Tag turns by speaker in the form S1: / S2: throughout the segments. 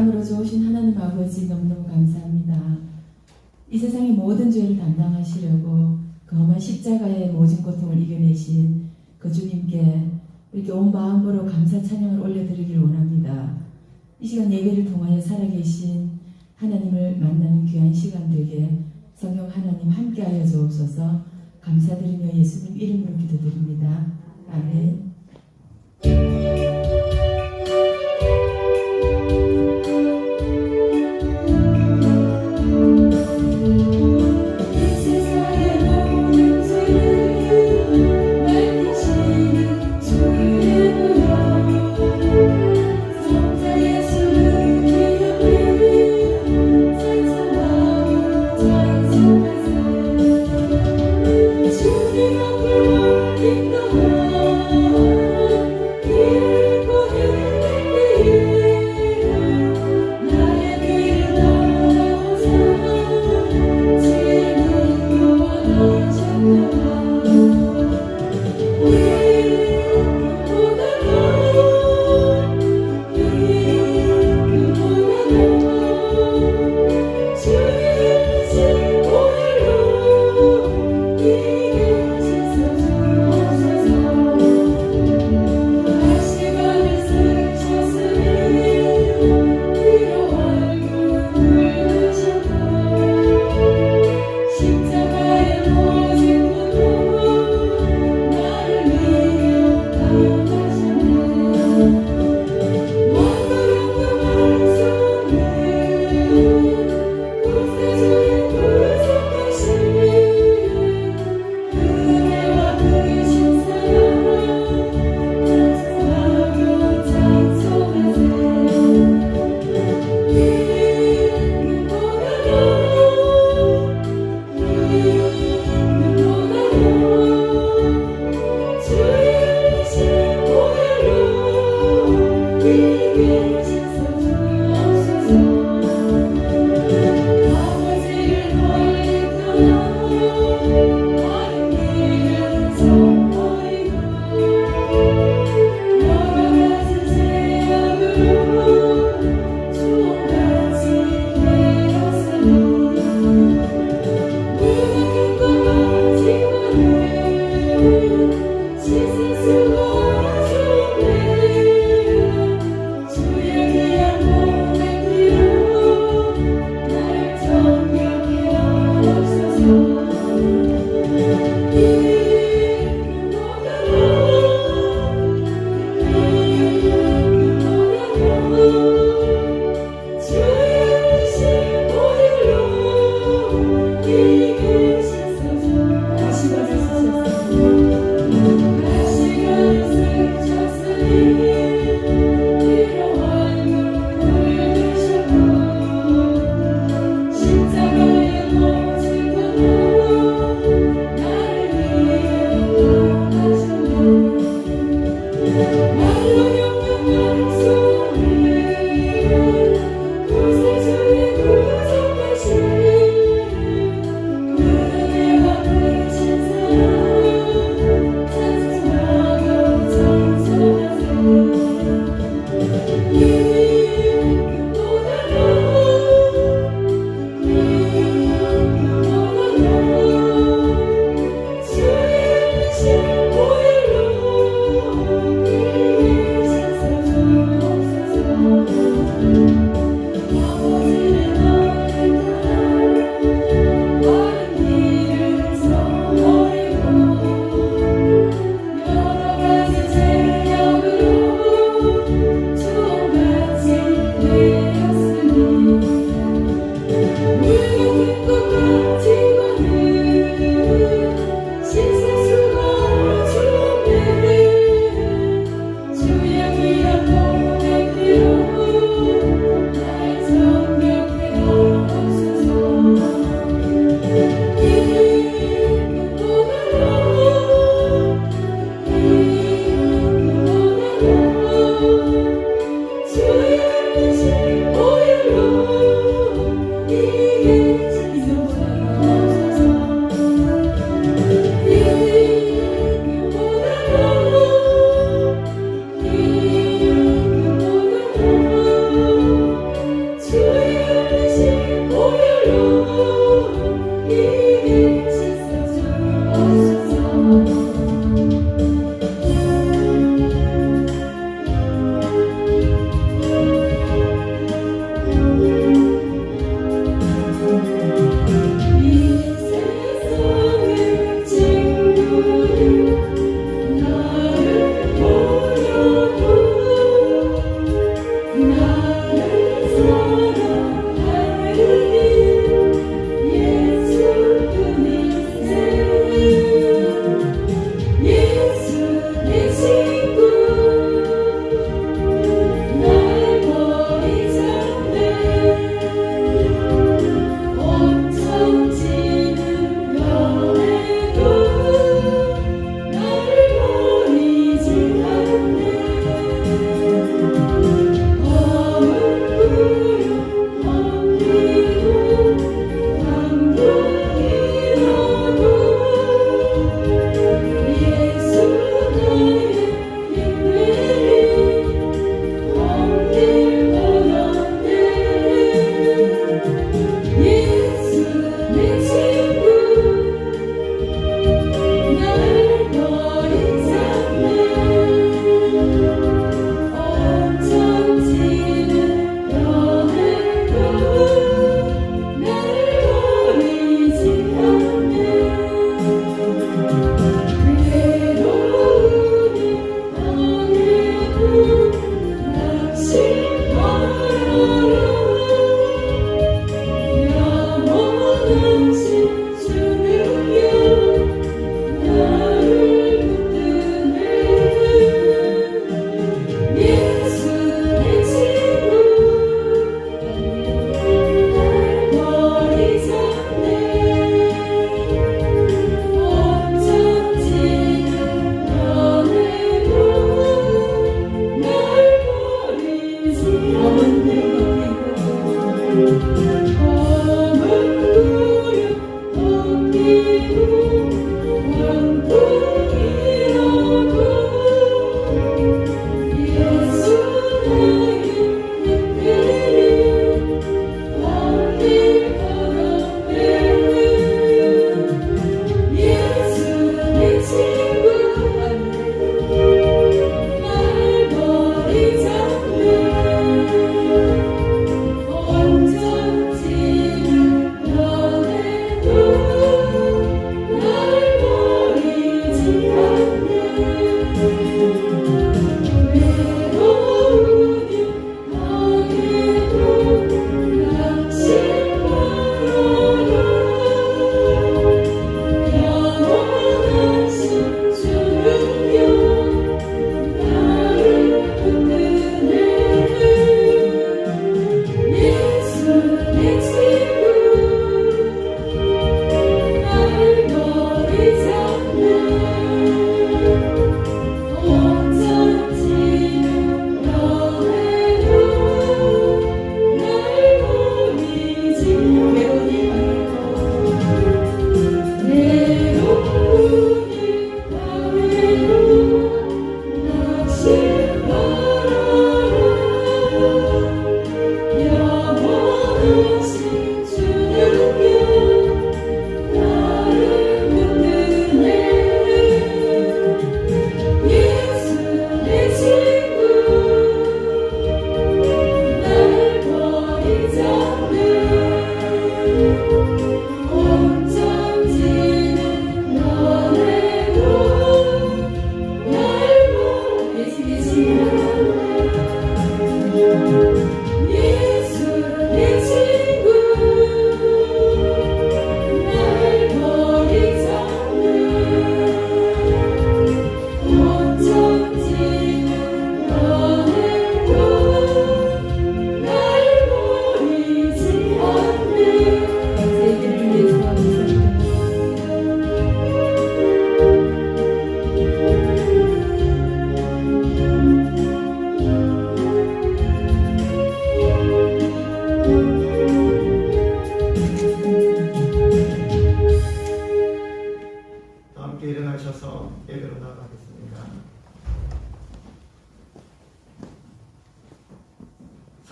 S1: 참으로 좋으신 하나님 아버지 너무너무 감사합니다. 이 세상의 모든 죄를 담당하시려고 그 험한 십자가의 모진 고통을 이겨내신 그 주님께 이렇게 온 마음으로 감사 찬양을 올려드리길 원합니다. 이 시간 예배를 통하여 살아계신 하나님을 만나는 귀한 시간 되게 성령 하나님 함께하여 주옵소서. 감사드리며 예수님 이름으로 기도드립니다. 아멘.
S2: 주님 앞을 올린다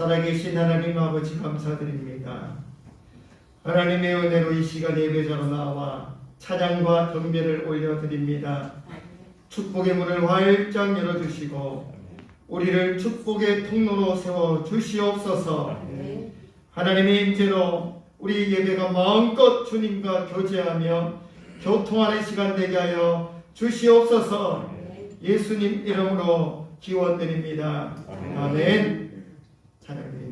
S2: 살아계신 하나님 아버지 감사드립니다. 하나님의 은혜로 이 시간 예배자로 나와 찬양과 경배를 올려드립니다. 축복의 문을 활짝 열어주시고 우리를 축복의 통로로 세워주시옵소서. 하나님의 임재로 우리 예배가 마음껏 주님과 교제하며 교통하는 시간 되게 하여 주시옵소서. 예수님 이름으로 기원드립니다. 아멘. 찬양드립니다.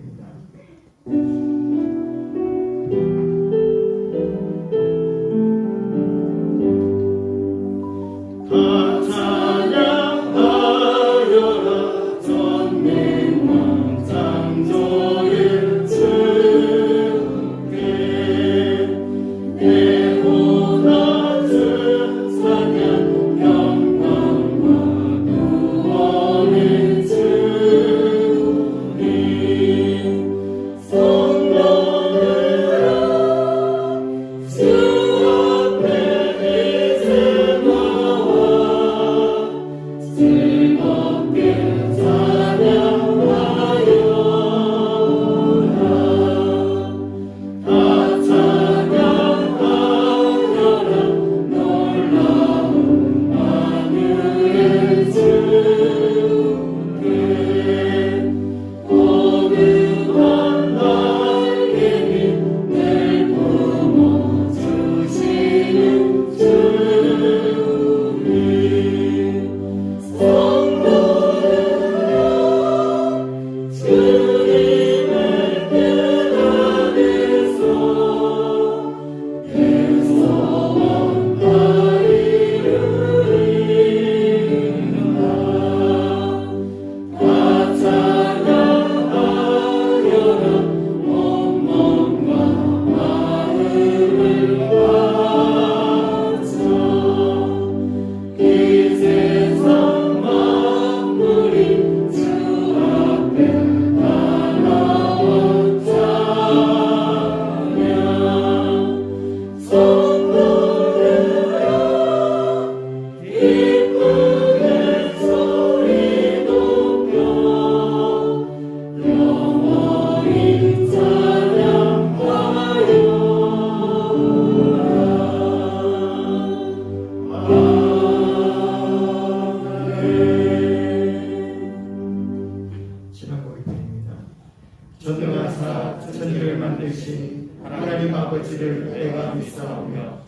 S2: 전능하사 천지를 만드신 하나님 아버지를 내가 믿사오며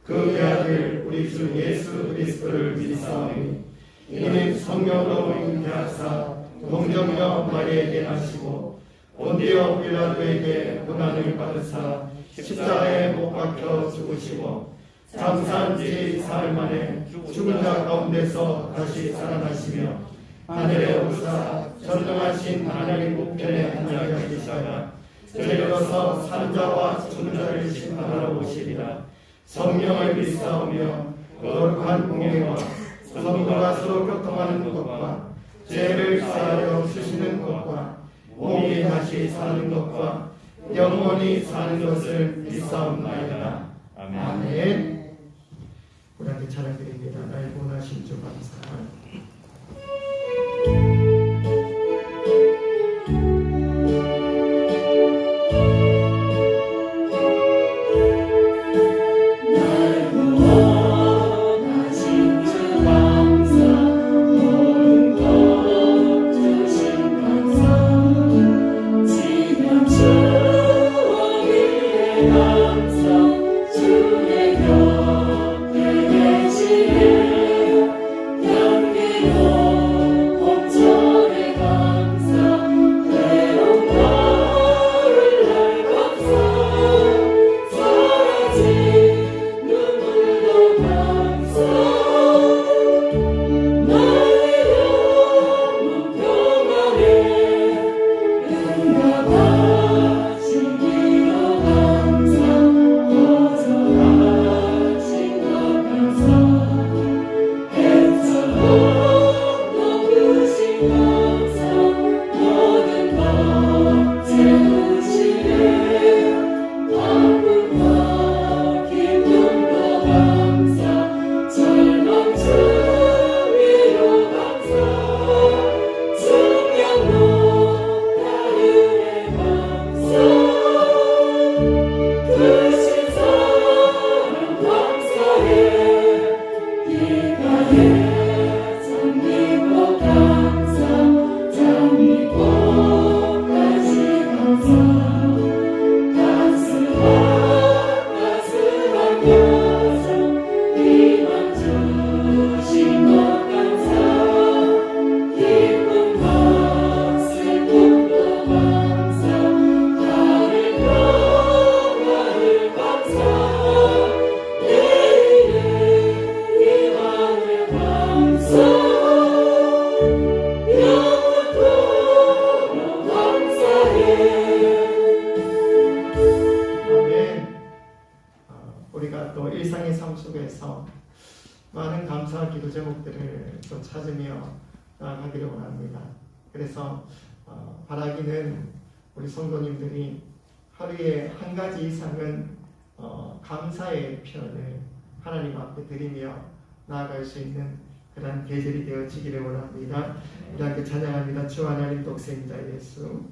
S2: 그 외아들 우리 주 예수 그리스도를 믿사오니 이는 성령으로 잉태하사 동정녀 마리아에게 나시고 본디오 빌라도에게 고난을 받으사 십자가에 못 박혀 죽으시고 장사한 지 사흘 만에 죽은 자 가운데서 다시 살아나시며 하늘에 오르사 전능하신 하나님 우편에 앉아 계시다가 저리로서 산자와 죽은 자를 심판하러 오시리라. 성령을 믿사오며 거룩한 공예와 성도가 서로 교통하는 것과 죄를 사하여 주시는 것과 몸이 다시 사는 것과 영원히 사는 것을 믿사옵나이다. 아멘. 우리한테 찬양드립니다. 날 보내신 주 감사합니다.
S3: 주의 곁에 계시네
S2: 우리가 또 일상의 삶 속에서 많은 감사와 기도 제목들을 또 찾으며 나아가기를 원합니다. 그래서 바라기는 우리 성도님들이 하루에 한 가지 이상은 감사의 표현을 하나님 앞에 드리며 나아갈 수 있는 그런 계절이 되어지기를 원합니다. 우리 함께 찬양합니다. 주 하나님 독생자 예수.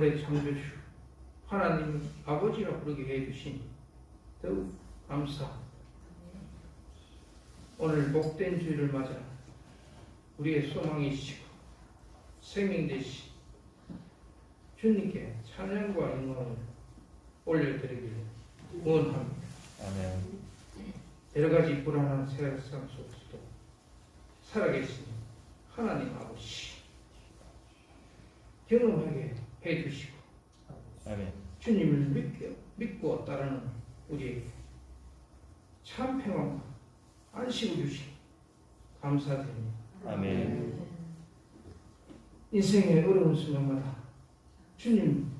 S3: 만물의 창조주 하나님 아버지라 부르게 해주신 더욱 감사. 오늘 복된 주일을 맞아 우리의 소망이시고 생명 되시 주님께 찬양과 영광을 올려드리기를 원합니다.
S4: 아멘.
S3: 여러 가지 불안한 세상 속에서도 살아계신 하나님 아버지 경험하게 해주시고
S4: 아멘.
S3: 주님을 믿고 따르는 우리에게 참 평안과 안식을 주시니 감사드립니다.
S4: 아멘.
S3: 인생의 어려운 순간마다 주님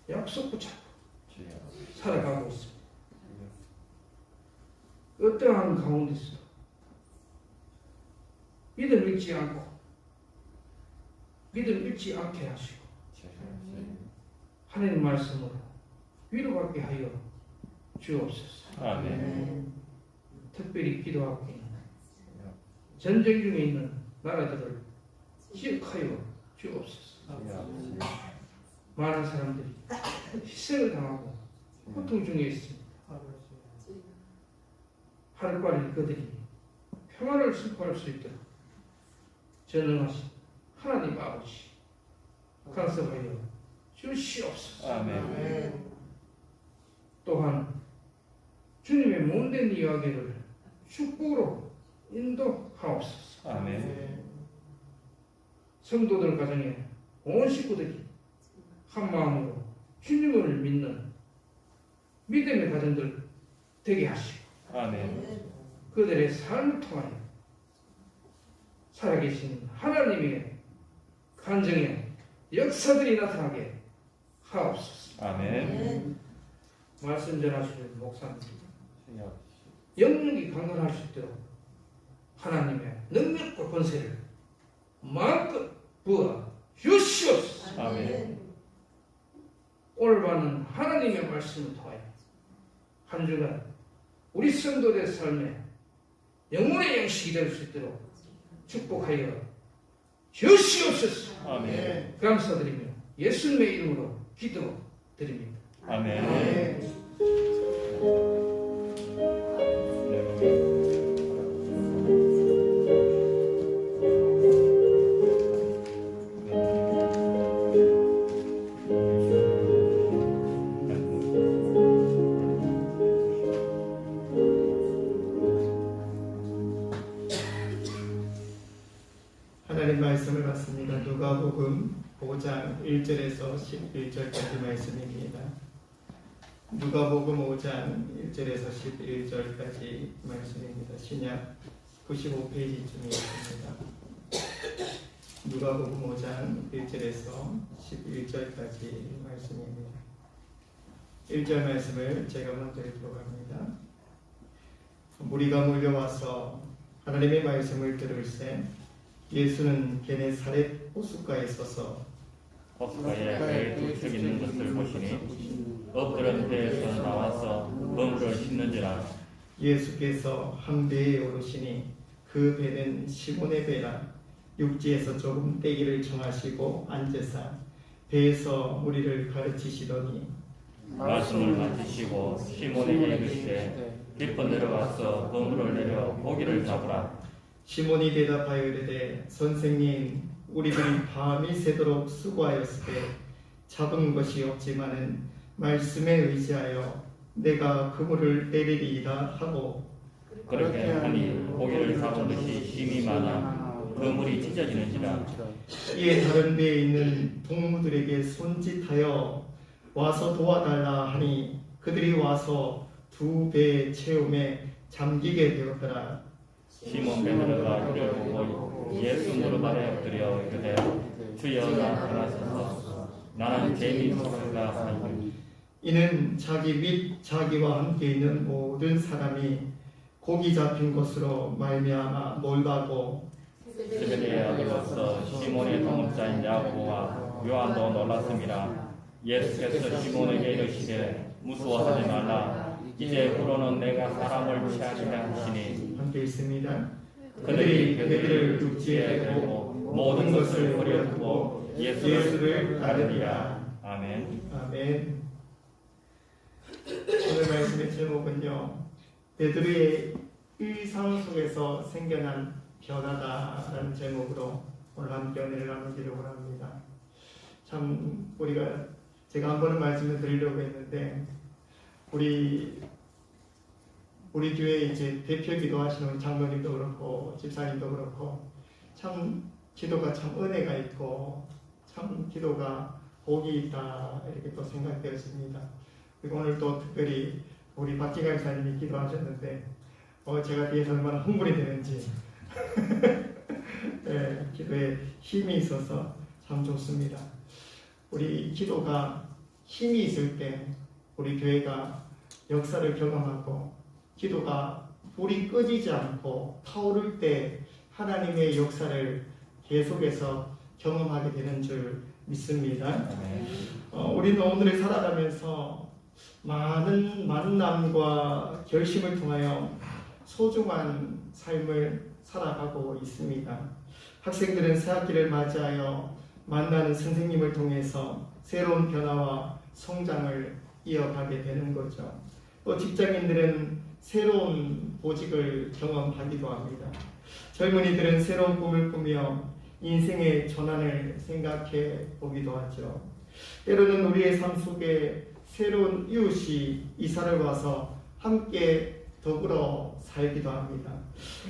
S3: 약속 붙잡고
S4: 주여.
S3: 살아가고 있습니다. 어떠한 가운데서 믿음 잃지 않고 믿음 잃지 않게 하시고
S4: 주여.
S3: 하나님 말씀으로 위로받게 하여 주옵소서.
S4: 아멘.
S3: 특별히 기도하고 있는 전쟁 중에 있는 나라들을 기억하여 주옵소서.
S4: 주여.
S3: 많은 사람들이 희생을 당하고 고통 중에 있습니다. 하루빨리 그들이 평안을 선포할 수 있도록 전능하신 하나님 아버지 간섭하여 주시옵소서.
S4: 아멘.
S3: 또한 주님의 몸된 이야기를 축복으로 인도하옵소서.
S4: 아멘.
S3: 성도들 가정에 온 식구들이 한 마음으로 주님을 믿는 믿음의 가정들 되게 하시고
S4: 아멘.
S3: 그들의 삶을 통하여 살아계신 하나님의 간증의 역사들이 나타나게 하옵소서.
S4: 아멘.
S3: 말씀 전하시는 목사님들
S4: 주여.
S3: 영역이 강건할 수 있도록 하나님의 능력과 권세를 마음껏 부어 주시옵소서.
S4: 아멘.
S3: 오늘 받는 하나님의 말씀을 통하여 한 주간 우리 성도들의 삶에 영혼의 양식이 될 수 있도록 축복하여 주시옵소서.
S4: 아멘.
S3: 감사드리며 예수님의 이름으로 기도드립니다.
S4: 아멘.
S2: 하나님 말씀을 받습니다. 누가복음 5장 1절에서 11절까지 말씀입니다. 누가복음 5장 1절에서 11절까지 말씀입니다. 신약 95페이지쯤에 있습니다. 누가복음 5장 1절에서 11절까지 말씀입니다. 1절 말씀을 제가 먼저 읽도록 합니다. 무리가 몰려와서 하나님의 말씀을 들을새 예수는 게네사렛 호숫가에 서서
S4: 호숫가에 배 두 척 있는 것을 보시니 엎드른 배에서 나와서 그물을 씻는지라.
S2: 예수께서 한 배에 오르시니 그 배는 시몬의 배라. 육지에서 조금 떼기를 정하시고 앉으사 배에서 무리를 가르치시더니
S4: 말씀을 마치시고 시몬에게 이르시되 깊어 내려가서 그물을 내려 고기를 잡으라.
S2: 시몬이 대답하여 이르되 선생님 우리들이 밤이 새도록 수고하였을 때 잡은 것이 없지만은 말씀에 의지하여 내가 그물을 내리리이다 하고
S4: 그렇게 하니 고기를 잡은 것이 심히 많아 그물이 찢어지는지라.
S2: 이에 다른 배에 있는 동무들에게 손짓하여 와서 도와달라 하니 그들이 와서 두 배의 채움에 잠기게 되었더라.
S4: 시몬 베드로가 이를 보고 예수 무릎 아래 엎드려 이르되 주여 나타나소서. 나는 죄인 속수가 하니.
S2: 이는 자기 및 자기와 함께 있는 모든 사람이 고기 잡힌 것으로 말미암아 놀라고
S4: zebede의 아들로서 시몬의 동업자인 야고보와 요한도 놀랐습니다. 예수께서 시몬에게 이르시되 무서워하지 말라. 이제 후로는 내가 사람을 취하게 하시니.
S2: 함께 있습니다.
S4: 그들이 배를 육지에 대고 모든 것을 버려두고 예수를 따르니라. 아멘. 아멘.
S2: 아멘. 오늘 말씀의 제목은요, 베드로의 일상 속에서 생겨난 변화다라는 제목으로 오늘 함께 은혜를 나누기를 원합니다. 참 제가 한 번은 말씀을 드리려고 했는데 우리 교회 이제 대표 기도하시는 장로님도 그렇고 집사님도 그렇고 참 기도가 참 은혜가 있고 참 기도가 복이 있다 이렇게 또 생각되었습니다. 그리고 오늘 또 특별히 우리 박기강 사님이 기도하셨는데 제가 뒤에서 얼마나 흥분이 되는지 네, 기도에 힘이 있어서 참 좋습니다. 우리 기도가 힘이 있을 때 우리 교회가 역사를 경험하고 기도가 불이 꺼지지 않고 타오를 때 하나님의 역사를 계속해서 경험하게 되는 줄 믿습니다. 우리는 오늘을 살아가면서 많은 만남과 결심을 통하여 소중한 삶을 살아가고 있습니다. 학생들은 새학기를 맞이하여 만나는 선생님을 통해서 새로운 변화와 성장을 이어가게 되는 거죠. 또 직장인들은 새로운 보직을 경험하기도 합니다. 젊은이들은 새로운 꿈을 꾸며 인생의 전환을 생각해 보기도 하죠. 때로는 우리의 삶 속에 새로운 이웃이 이사를 와서 함께 더불어 살기도 합니다.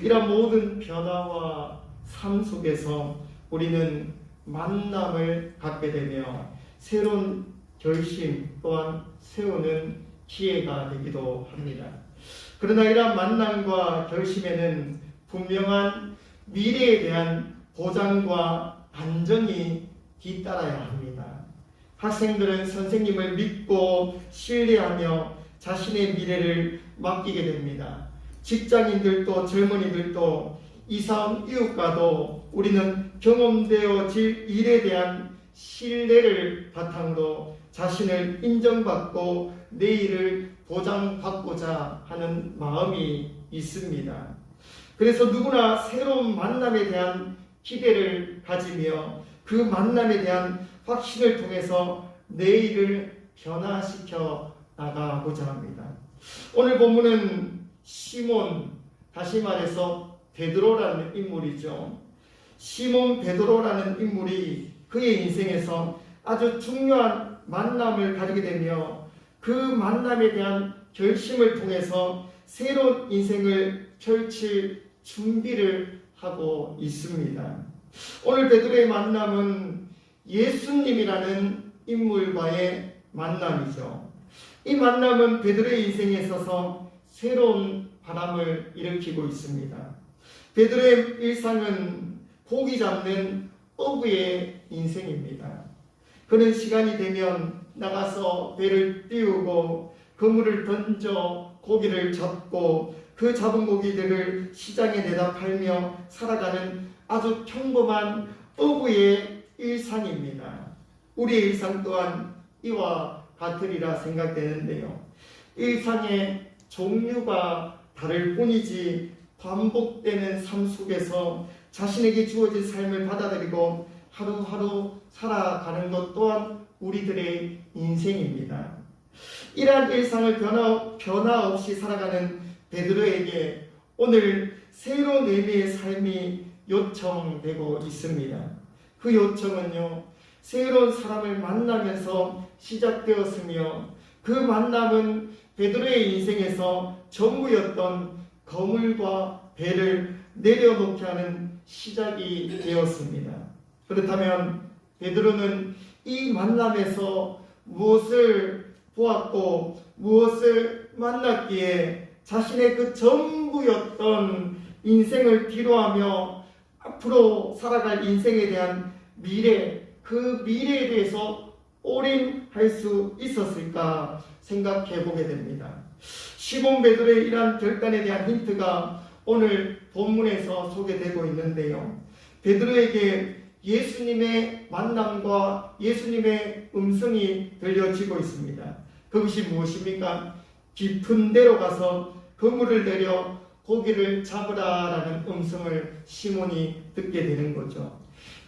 S2: 이런 모든 변화와 삶 속에서 우리는 만남을 갖게 되며 새로운 결심 또한 세우는 기회가 되기도 합니다. 그러나 이러한 만남과 결심에는 분명한 미래에 대한 보장과 안정이 뒤따라야 합니다. 학생들은 선생님을 믿고 신뢰하며 자신의 미래를 맡기게 됩니다. 직장인들도 젊은이들도 이사온 이웃과도 우리는 경험되어질 일에 대한 신뢰를 바탕으로 자신을 인정받고 내일을 보장받고자 하는 마음이 있습니다. 그래서 누구나 새로운 만남에 대한 기대를 가지며 그 만남에 대한 확신을 통해서 내일을 변화시켜 나가고자 합니다. 오늘 본문은 시몬, 다시 말해서 베드로라는 인물이죠. 시몬 베드로라는 인물이 그의 인생에서 아주 중요한 만남을 가지게 되며 그 만남에 대한 결심을 통해서 새로운 인생을 펼칠 준비를 하고 있습니다. 오늘 베드로의 만남은 예수님이라는 인물과의 만남이죠. 이 만남은 베드로의 인생에 있어서 새로운 바람을 일으키고 있습니다. 베드로의 일상은 고기 잡는 어부의 인생입니다. 그는 시간이 되면 나가서 배를 띄우고 그물을 던져 고기를 잡고 그 잡은 고기들을 시장에 내다 팔며 살아가는 아주 평범한 어부의 일상입니다. 우리의 일상 또한 이와 같으리라 생각되는데요. 일상의 종류가 다를 뿐이지 반복되는 삶 속에서 자신에게 주어진 삶을 받아들이고 하루하루 살아가는 것 또한 우리들의 인생입니다. 이러한 일상을 변화 없이 살아가는 베드로에게 오늘 새로운 의미의 삶이 요청되고 있습니다. 그 요청은요, 새로운 사람을 만나면서 시작되었으며 그 만남은 베드로의 인생에서 전부였던 거물과 배를 내려놓게 하는 시작이 되었습니다. 그렇다면 베드로는 이 만남에서 무엇을 보았고 무엇을 만났기에 자신의 그 전부였던 인생을 뒤로하며 앞으로 살아갈 인생에 대한 미래, 그 미래에 대해서 올인할 수 있었을까 생각해 보게 됩니다. 시몬 베드로의 이러한 결단에 대한 힌트가 오늘 본문에서 소개되고 있는데요. 베드로에게 예수님의 만남과 예수님의 음성이 들려지고 있습니다. 그것이 무엇입니까? 깊은 데로 가서 그물을 내려 고기를 잡으라라는 음성을 시몬이 듣게 되는 거죠.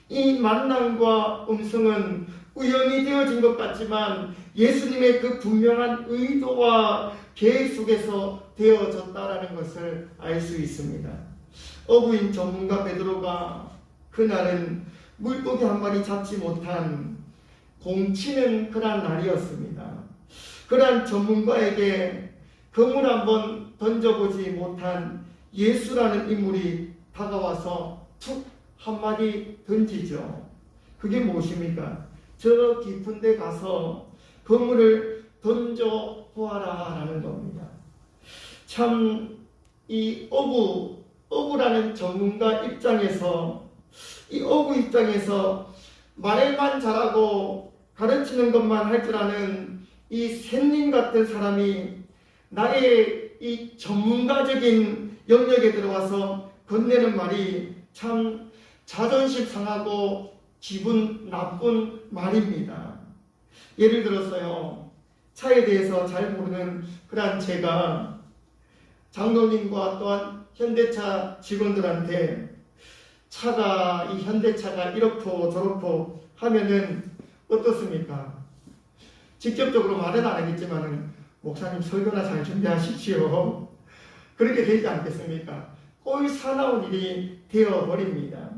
S2: 이 만남과 음성은 우연히 되어진 것 같지만 예수님의 그 분명한 의도와 계획 속에서 되어졌다라는 것을 알 수 있습니다. 어부인 전문가 베드로가 그날은 물고기 한 마리 잡지 못한 공치는 그런 날이었습니다. 그러한 전문가에게 그물 한번 던져보지 못한 예수라는 인물이 다가와서 툭 한마디 던지죠. 그게 무엇입니까? 저 깊은 데 가서 그물을 던져보아라 라는 겁니다. 참 이 어부라는 전문가 입장에서, 이 어부 입장에서 말만 잘하고 가르치는 것만 할 줄 아는 이 仙님 같은 사람이 나의 이 전문가적인 영역에 들어와서 건네는 말이 참 자존심 상하고 기분 나쁜 말입니다. 예를 들어서요, 차에 대해서 잘 모르는 그런 제가 장로님과 또한 현대차 직원들한테 이 현대차가 이렇고 저렇고 하면은 어떻습니까? 직접적으로 말은 안 하겠지만은 목사님 설교나 잘 준비하십시오. 그렇게 되지 않겠습니까? 꼴 사나운 일이 되어버립니다.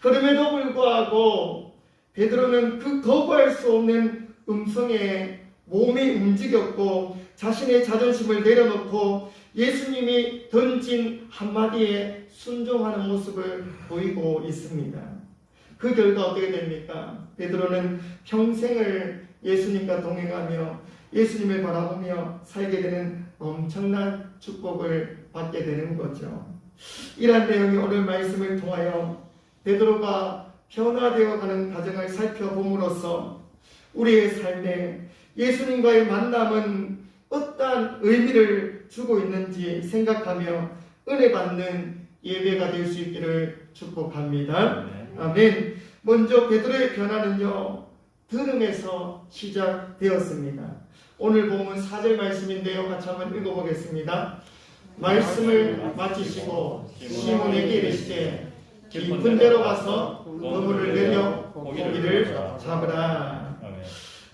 S2: 그럼에도 불구하고 베드로는 그 거부할 수 없는 음성에 몸이 움직였고 자신의 자존심을 내려놓고 예수님이 던진 한마디에 순종하는 모습을 보이고 있습니다. 그 결과 어떻게 됩니까? 베드로는 평생을 예수님과 동행하며 예수님을 바라보며 살게 되는 엄청난 축복을 받게 되는 거죠. 이러한 내용이 오늘 말씀을 통하여 베드로가 변화되어가는 과정을 살펴봄으로써 우리의 삶에 예수님과의 만남은 어떠한 의미를 주고 있는지 생각하며 은혜 받는 예배가 될 수 있기를 축복합니다. 아멘. 먼저 베드로의 변화는요, 들음에서 시작되었습니다. 오늘 본문 4절 말씀인데요, 같이 한번 읽어보겠습니다. 말씀을 마치시고 시몬에게 이르시되 깊은 데로 가서 그물을 내려 고기를 잡으라.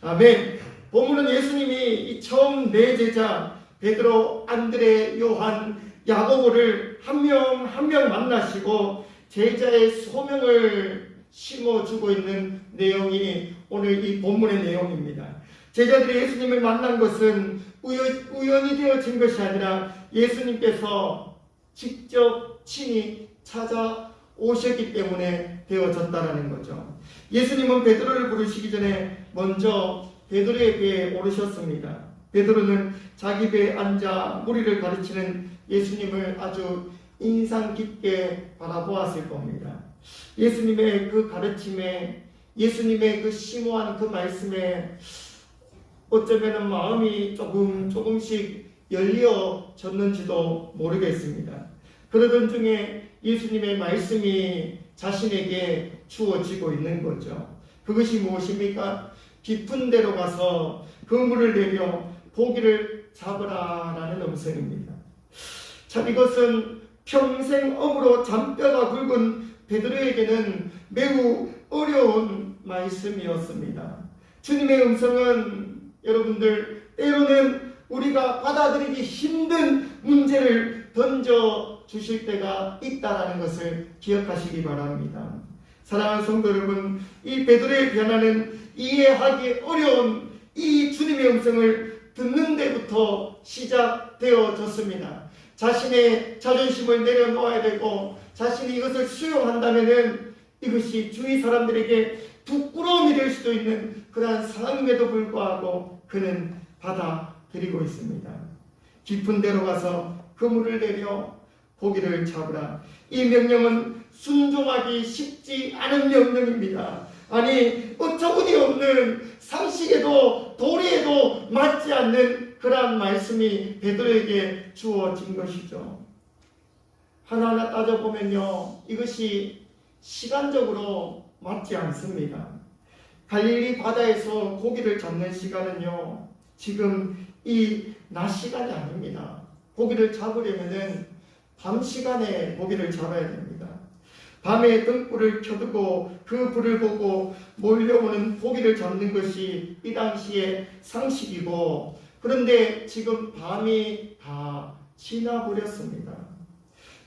S2: 아멘. 본문은 예수님이 처음 네 제자 베드로, 안드레, 요한, 야고보를 한 명 한 명 만나시고 제자의 소명을 심어주고 있는 내용이 오늘 이 본문의 내용입니다. 제자들이 예수님을 만난 것은 우연히 되어진 것이 아니라 예수님께서 직접 친히 찾아오셨기 때문에 되어졌다는 거죠. 예수님은 베드로를 부르시기 전에 먼저 베드로의 배에 오르셨습니다. 베드로는 자기 배에 앉아 무리를 가르치는 예수님을 아주 인상 깊게 바라보았을 겁니다. 예수님의 그 가르침에, 예수님의 그 심오한 그 말씀에 어쩌면 마음이 조금씩 열려졌는지도 모르겠습니다. 그러던 중에 예수님의 말씀이 자신에게 주어지고 있는 거죠. 그것이 무엇입니까? 깊은 데로 가서 그물을 내려 고기를 잡으라라는 음성입니다. 참 이것은 평생 어부로 잔뼈가 굵은 베드로에게는 매우 어려운 말씀이었습니다. 주님의 음성은 여러분들 때로는 우리가 받아들이기 힘든 문제를 던져주실 때가 있다는 것을 기억하시기 바랍니다. 사랑하는 성도 여러분, 이 베드로의 변화는 이해하기 어려운 이 주님의 음성을 듣는 데부터 시작되어졌습니다. 자신의 자존심을 내려놓아야 되고 자신이 이것을 수용한다면 이것이 주위 사람들에게 부끄러움이 될 수도 있는 그러한 상황임에도 불구하고 그는 받아들이고 있습니다. 깊은 데로 가서 그물을 내려 고기를 잡으라. 이 명령은 순종하기 쉽지 않은 명령입니다. 아니 어처구니 없는 상식에도 도리에도 맞지 않는 그러한 말씀이 베드로에게 주어진 것이죠. 하나하나 따져보면요, 이것이 시간적으로 맞지 않습니다. 갈릴리 바다에서 고기를 잡는 시간은요, 지금 이 낮 시간이 아닙니다. 고기를 잡으려면은 밤 시간에 고기를 잡아야 됩니다. 밤에 등불을 켜두고 그 불을 보고 몰려오는 고기를 잡는 것이 이 당시의 상식이고, 그런데 지금 밤이 다 지나버렸습니다.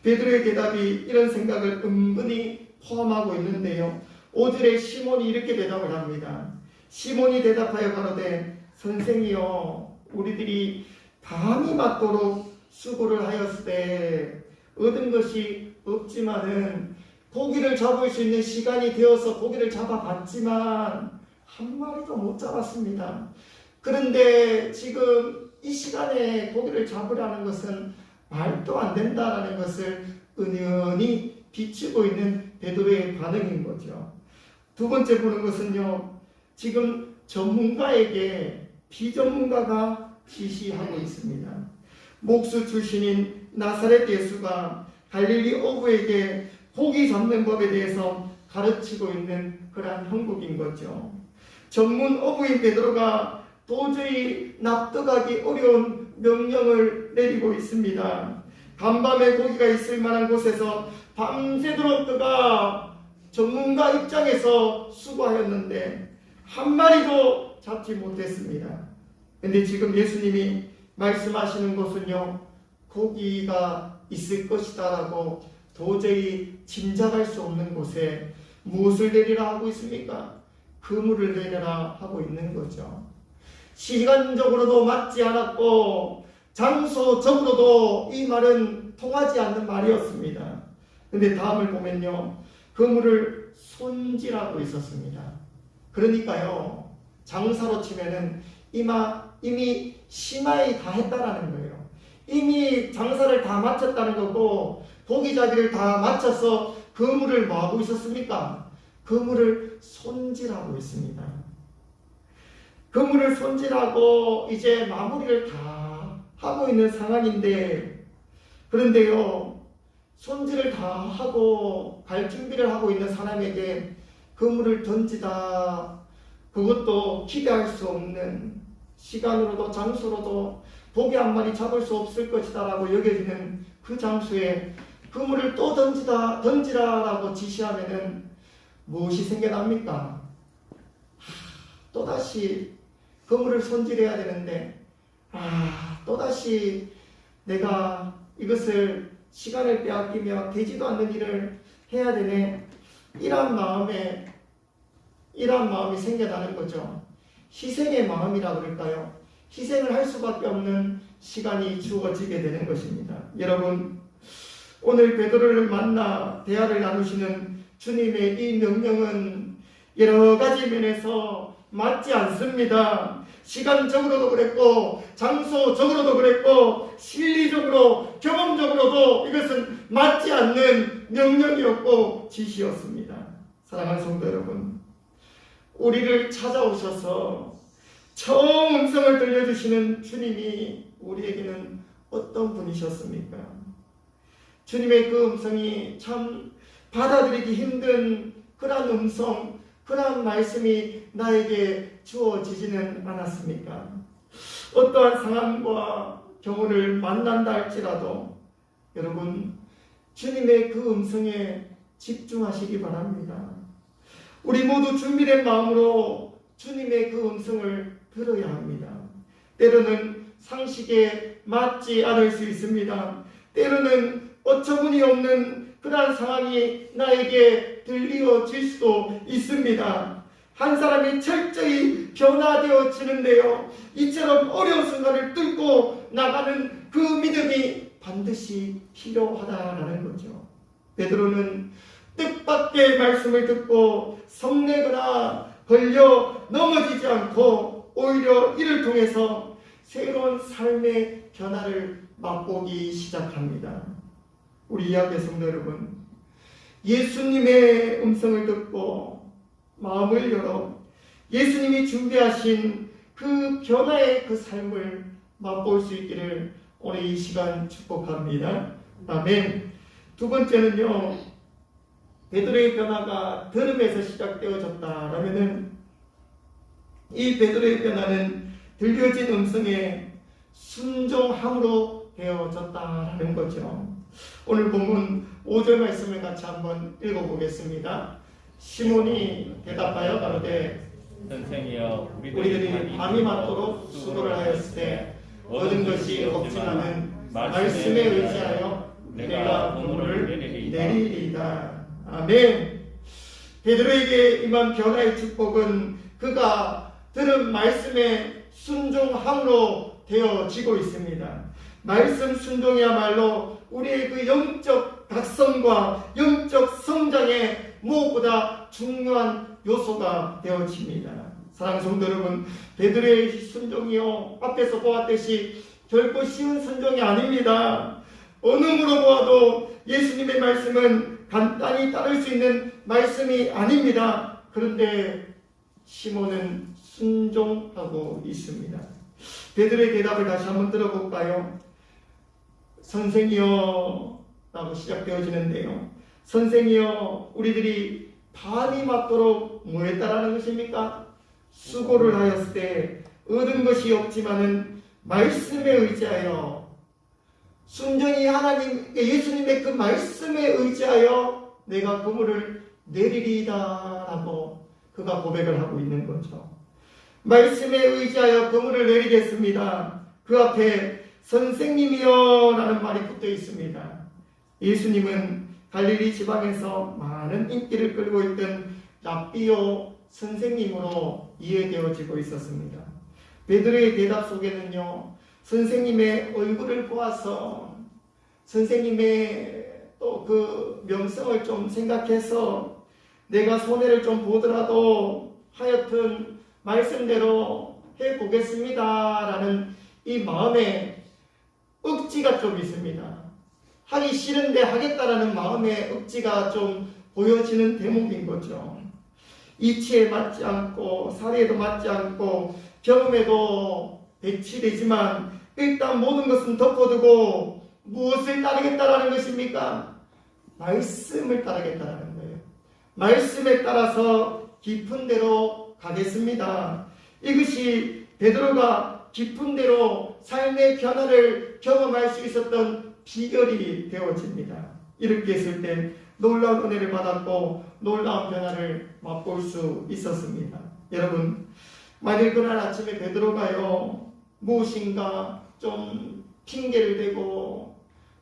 S2: 베드로의 대답이 이런 생각을 은근히 포함하고 있는데요. 5절에 시몬이 이렇게 대답을 합니다. 시몬이 대답하여 가로되 선생이여, 우리들이 밤이 맞도록 수고를 하였을 때 얻은 것이 없지만은 고기를 잡을 수 있는 시간이 되어서 고기를 잡아봤지만 한 마리도 못 잡았습니다. 그런데 지금 이 시간에 고기를 잡으라는 것은 말도 안 된다라는 것을 은연히 비추고 있는 베드로의 반응인 거죠. 두 번째 보는 것은요, 지금 전문가에게 비전문가가 지시하고 있습니다. 목수 출신인 나사렛 예수가 갈릴리 어부에게 고기 잡는 법에 대해서 가르치고 있는 그러한 형국인 거죠. 전문 어부인 베드로가 도저히 납득하기 어려운 명령을 내리고 있습니다. 간밤에 고기가 있을 만한 곳에서 밤새도록 그가 전문가 입장에서 수고하였는데 한 마리도 잡지 못했습니다. 근데 지금 예수님이 말씀하시는 것은요, 고기가 있을 것이다 라고 도저히 짐작할 수 없는 곳에 무엇을 내리라 하고 있습니까? 그물을 내리라 하고 있는 거죠. 시간적으로도 맞지 않았고 장소적으로도 이 말은 통하지 않는 말이었습니다. 근데 다음을 보면요, 그물을 손질하고 있었습니다. 그러니까요, 장사로 치면은 이미 심하이 다 했다라는 거예요. 이미 장사를 다 마쳤다는 거고, 고기잡이를 다 마쳐서 그물을 뭐 하고 있었습니까? 그물을 손질하고 있습니다. 그물을 손질하고 이제 마무리를 다 하고 있는 상황인데, 그런데요, 손질을 다 하고 갈 준비를 하고 있는 사람에게 그물을 던지다, 그것도 기대할 수 없는, 시간으로도 장소로도 고기 한 마리 잡을 수 없을 것이다 라고 여겨지는 그 장소에 그물을 또 던지라라고 지시하면은 무엇이 생겨납니까? 또다시 그물을 손질해야 되는데, 또다시 내가 이것을 시간을 빼앗기며 되지도 않는 일을 해야 되네, 이런 마음이 생겨나는 거죠. 희생의 마음이라 그럴까요? 희생을 할 수밖에 없는 시간이 주어지게 되는 것입니다. 여러분, 오늘 베드로를 만나 대화를 나누시는 주님의 이 명령은 여러 가지 면에서 맞지 않습니다. 시간적으로도 그랬고, 장소적으로도 그랬고, 실리적으로, 경험적으로도 이것은 맞지 않는 명령이었고 지시였습니다. 사랑하는 성도 여러분, 우리를 찾아오셔서 처음 음성을 들려주시는 주님이 우리에게는 어떤 분이셨습니까? 주님의 그 음성이 참 받아들이기 힘든 그러한 음성, 그러한 말씀이 나에게 주어지지는 않았습니까? 어떠한 상황과 경우를 만난다 할지라도 여러분, 주님의 그 음성에 집중하시기 바랍니다. 우리 모두 준비된 마음으로 주님의 그 음성을 들어야 합니다. 때로는 상식에 맞지 않을 수 있습니다. 때로는 어처구니 없는 그러한 상황이 나에게 들려질 수도 있습니다. 한 사람이 철저히 변화되어지는데요, 이처럼 어려운 순간을 뚫고 나가는 그 믿음이 반드시 필요하다라는 거죠. 베드로는 뜻밖의 말씀을 듣고 성내거나 걸려 넘어지지 않고 오히려 이를 통해서 새로운 삶의 변화를 맛보기 시작합니다. 우리 이야기의 성도 여러분, 예수님의 음성을 듣고 마음을 열어 예수님이 준비하신 그 변화의 그 삶을 맛볼 수 있기를 오늘 이 시간 축복합니다. 아멘. 두 번째는요, 베드로의 변화가 들음에서 시작되어졌다라면은 이 베드로의 변화는 들려진 음성에 순종함으로 되어졌다라는 거죠. 오늘 본문 5절 말씀을 같이 한번 읽어보겠습니다. 시몬이 대답하여 가로되
S4: 선생이여
S2: 우리들이 밤이 맞도록 수고를 하였을 때 얻은 것이 없지만은 말씀에 의지하여 내가 보물을 내리리이다. 아멘. 베드로에게 임한 변화의 축복은 그가 들은 말씀에 순종함으로 되어지고 있습니다. 말씀 순종이야말로 우리의 그 영적 각성과 영적 성장에 무엇보다 중요한 요소가 되어집니다. 사랑하는 성도 여러분, 베드로의 순종이요 앞에서 보았듯이 결코 쉬운 순종이 아닙니다. 어느 물어보아도 예수님의 말씀은 간단히 따를 수 있는 말씀이 아닙니다. 그런데 시몬은 순종하고 있습니다. 베드로의 대답을 다시 한번 들어볼까요? 선생이여 라고 시작되어지는데요. 선생이여, 우리들이 밤이 맞도록 뭐 했다라는 것입니까? 수고를 하였을 때 얻은 것이 없지만은 말씀에 의지하여, 순전히 하나님 예수님의 그 말씀에 의지하여 내가 그물을 내리리이다 라고 그가 고백을 하고 있는 거죠. 말씀에 의지하여 그물을 내리겠습니다. 그 앞에 선생님이여 라는 말이 붙어 있습니다. 예수님은 갈릴리 지방에서 많은 인기를 끌고 있던 랍비요 선생님으로 이해되어지고 있었습니다. 베드로의 대답 속에는요, 선생님의 얼굴을 보아서 선생님의 또 그 명성을 좀 생각해서 내가 손해를 좀 보더라도 하여튼 말씀대로 해보겠습니다 라는 이 마음에 억지가 좀 있습니다. 하기 싫은데 하겠다라는 마음의 억지가 좀 보여지는 대목인 거죠. 이치에 맞지 않고 사례에도 맞지 않고 경험에도 배치되지만 일단 모든 것은 덮어두고 무엇을 따르겠다라는 것입니까? 말씀을 따르겠다라는 거예요. 말씀에 따라서 깊은 데로 가겠습니다. 이것이 베드로가 깊은 데로 삶의 변화를 경험할 수 있었던 비결이 되어집니다. 이렇게 했을 때 놀라운 은혜를 받았고 놀라운 변화를 맛볼 수 있었습니다. 여러분, 만일 그날 아침에 베드로가요 무엇인가 좀 핑계를 대고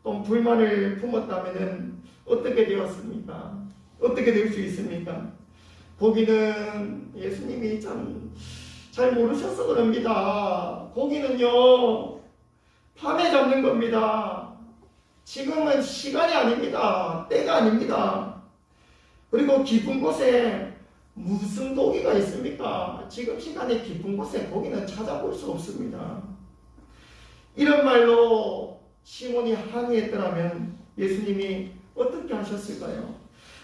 S2: 좀 불만을 품었다면 어떻게 되었습니까? 어떻게 될 수 있습니까? 거기는 예수님이 참 잘 모르셔서 그럽니다. 고기는요 밤에 잡는 겁니다. 지금은 시간이 아닙니다. 때가 아닙니다. 그리고 깊은 곳에 무슨 고기가 있습니까? 지금 시간에 깊은 곳에 고기는 찾아볼 수 없습니다. 이런 말로 시몬이 항의했더라면 예수님이 어떻게 하셨을까요?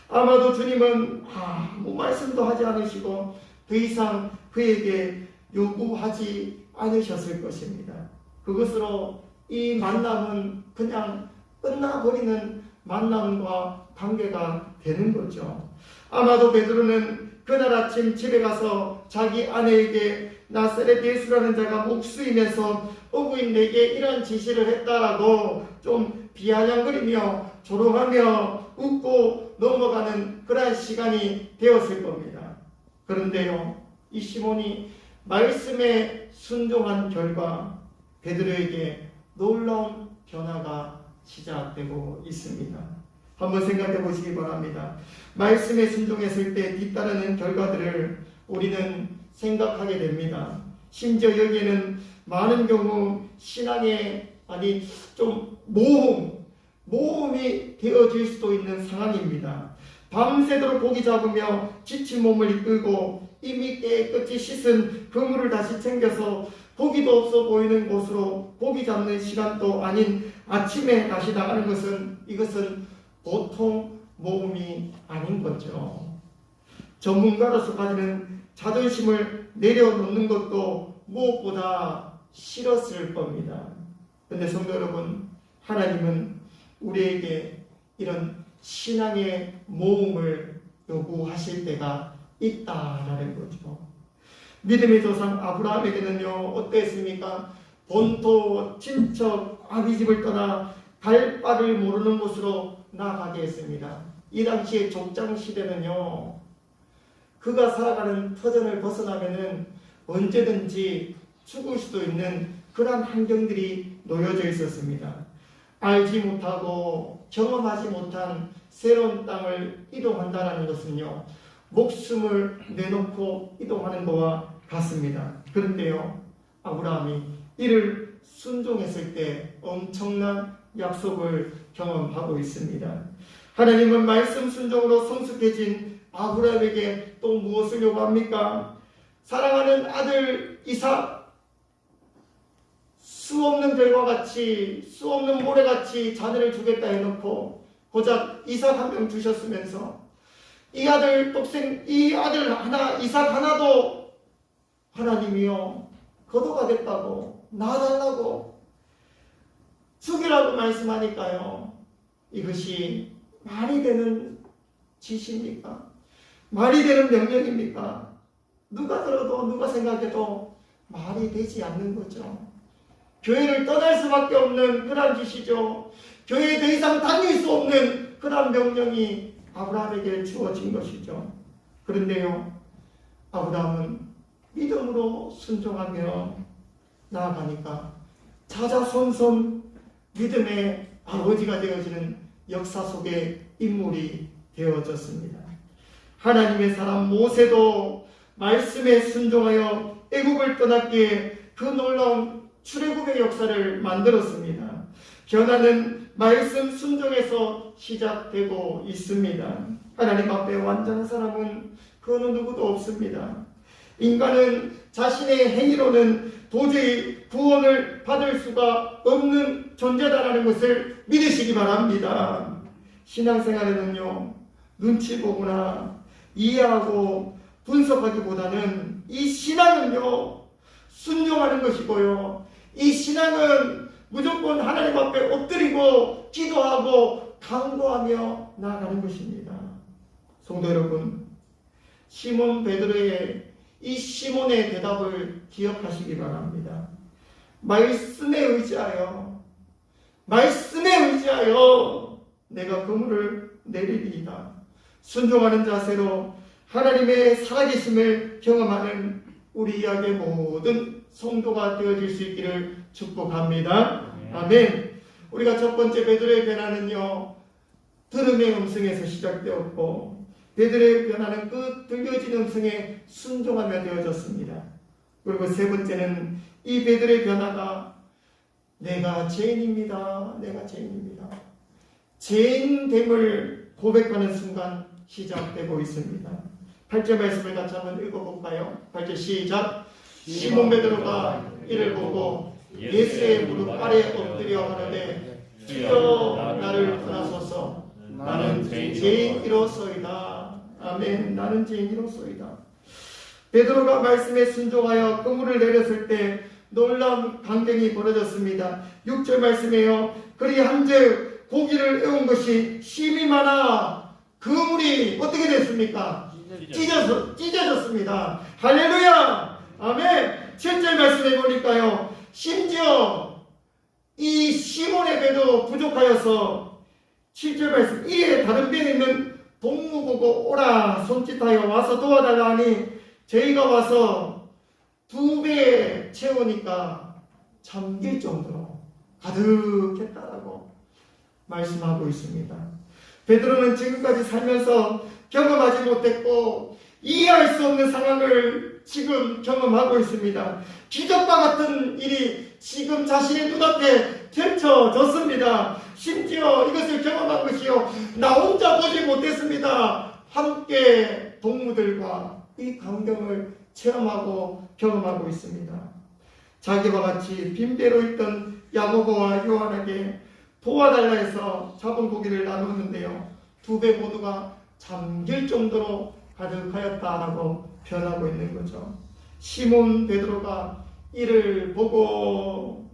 S2: 아마도 주님은 아무 말씀도 하지 않으시고 더 이상 그에게 요구하지 않으셨을 것입니다. 그것으로 이 만남은 그냥 끝나버리는 만남과 관계가 되는 거죠. 아마도 베드로는 그날 아침 집에 가서 자기 아내에게 나사렛 예수라는 자가 목수임에서 어부인 내게 이런 지시를 했다라고 좀 비아냥거리며 조롱하며 웃고 넘어가는 그런 시간이 되었을 겁니다. 그런데요, 이 시몬이 말씀에 순종한 결과 베드로에게 놀라운 변화가 시작되고 있습니다. 한번 생각해 보시기 바랍니다. 말씀에 순종했을 때 뒤따르는 결과들을 우리는 생각하게 됩니다. 심지어 여기에는 많은 경우 신앙의 좀 모험이 되어질 수도 있는 상황입니다. 밤새도록 고기 잡으며 지친 몸을 이끌고 이미 깨끗이 씻은 그물을 다시 챙겨서 고기도 없어 보이는 곳으로 고기 잡는 시간도 아닌 아침에 다시 나가는 이것은 보통 모험이 아닌 거죠. 전문가로서까지는 자존심을 내려놓는 것도 무엇보다 싫었을 겁니다. 그런데 성도 여러분, 하나님은 우리에게 이런 신앙의 모험을 요구하실 때가 있다라는 거죠. 믿음의 조상 아브라함에게는요 어땠습니까? 본토 친척 아비 집을 떠나 갈 바를 모르는 곳으로 나아가게 했습니다. 이 당시의 족장 시대는요, 그가 살아가는 터전을 벗어나면은 언제든지 죽을 수도 있는 그런 환경들이 놓여져 있었습니다. 알지 못하고 경험하지 못한 새로운 땅을 이동한다는 것은요, 목숨을 내놓고 이동하는 것과 같습니다. 그런데요, 아브라함이 이를 순종했을 때 엄청난 약속을 경험하고 있습니다. 하나님은 말씀 순종으로 성숙해진 아브라함에게 또 무엇을 요구합니까? 사랑하는 아들 이삭, 수 없는 별과 같이, 수 없는 모래같이 자녀를 주겠다 해놓고 고작 이삭 한 명 주셨으면서 이 아들 하나, 이삭 하나도 하나님이요 거둬가겠다고, 낳아달라고, 죽이라고 말씀하니까요, 이것이 말이 되는 지시입니까? 말이 되는 명령입니까? 누가 들어도 누가 생각해도 말이 되지 않는 거죠. 교회를 떠날 수밖에 없는 그런 지시죠. 교회에 더 이상 다닐 수 없는 그런 명령이 아브라함에게 주어진 것이죠. 그런데요, 아브라함은 믿음으로 순종하며 나아가니까 자자손손 믿음의 아버지가 되어지는 역사 속의 인물이 되어졌습니다. 하나님의 사람 모세도 말씀에 순종하여 애국을 떠났기에 그 놀라운 출애굽의 역사를 만들었습니다. 변화는 말씀 순종에서 시작되고 있습니다. 하나님 앞에 완전한 사람은 그 어느 누구도 없습니다. 인간은 자신의 행위로는 도저히 구원을 받을 수가 없는 존재다라는 것을 믿으시기 바랍니다. 신앙생활에는요, 눈치 보거나 이해하고 분석하기보다는 이 신앙은요, 순종하는 것이고요, 이 신앙은 무조건 하나님 앞에 엎드리고 기도하고 간구하며 나아가는 것입니다. 성도 여러분, 시몬 베드로의 이 시몬의 대답을 기억하시기 바랍니다. 말씀에 의지하여 내가 그물을 내리리이다. 순종하는 자세로 하나님의 살아계심을 경험하는 우리 이야기의 모든 성도가 되어질 수 있기를 축복합니다. 아멘. 우리가 첫 번째 베드로의 변화는요, 들음의 음성에서 시작되었고, 베드로의 변화는 그 들려진 음성에 순종하며 되어졌습니다. 그리고 세 번째는 이 베드로의 변화가 내가 죄인입니다. 죄인됨을 고백하는 순간 시작되고 있습니다. 8절 말씀을 같이 한번 읽어볼까요? 8절 시작. 시몬 베드로가 이를 보고 예수의 무릎 아래 엎드려 하는데 주여 나를 떠나소서, 나는 죄인이로소이다. 아멘. 나는 죄인이로소이다. 베드로가 말씀에 순종하여 그물을 내렸을 때 놀라운 광경이 벌어졌습니다. 6절 말씀에요, 그리한즉 고기를 애운 것이 심이 많아 그물이 어떻게 됐습니까? 찢어졌습니다. 할렐루야. 아멘. 7절 말씀해 보니까요, 심지어 이 시몬의 배도 부족하여서 7절 말씀, 이에 다른 배에 있는 동무 보고 오라 손짓하여 와서 도와달라 하니 저희가 와서 2배 채우니까 잠길 정도로 가득했다라고 말씀하고 있습니다. 베드로는 지금까지 살면서 경험하지 못했고 이해할 수 없는 상황을 지금 경험하고 있습니다. 기적과 같은 일이 지금 자신의 눈앞에 펼쳐졌습니다. 심지어 이것을 경험한 것이요, 나 혼자 보지 못했습니다. 함께 동무들과 이 광경을 체험하고 경험하고 있습니다. 자기와 같이 빈배로 있던 야고보와 요한에게 도와달라 해서 잡은 고기를 나누었는데요, 2배 모두가 잠길 정도로 가득하였다라고 변하고 있는 거죠. 시몬 베드로가 이를 보고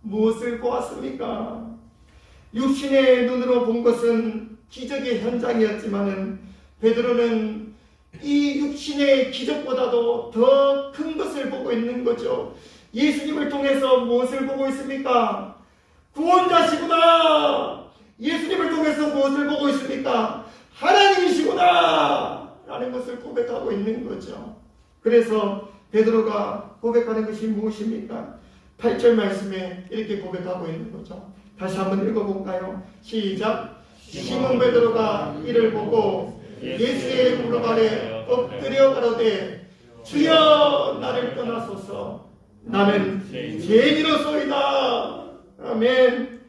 S2: 무엇을 보았습니까? 육신의 눈으로 본 것은 기적의 현장이었지만은 베드로는 이 육신의 기적보다도 더 큰 것을 보고 있는 거죠. 예수님을 통해서 무엇을 보고 있습니까? 구원자시구나. 예수님을 통해서 무엇을 보고 있습니까? 하나님이시구나 라는 것을 고백하고 있는 거죠. 그래서 베드로가 고백하는 것이 무엇입니까? 8절 말씀에 이렇게 고백하고 있는 거죠. 다시 한번 읽어볼까요? 시작. 시몬 베드로가 이를 보고 예수의 무릎 아래 엎드려 가로되 주여 나를 떠나소서 나는 죄인이로소이다. 아멘.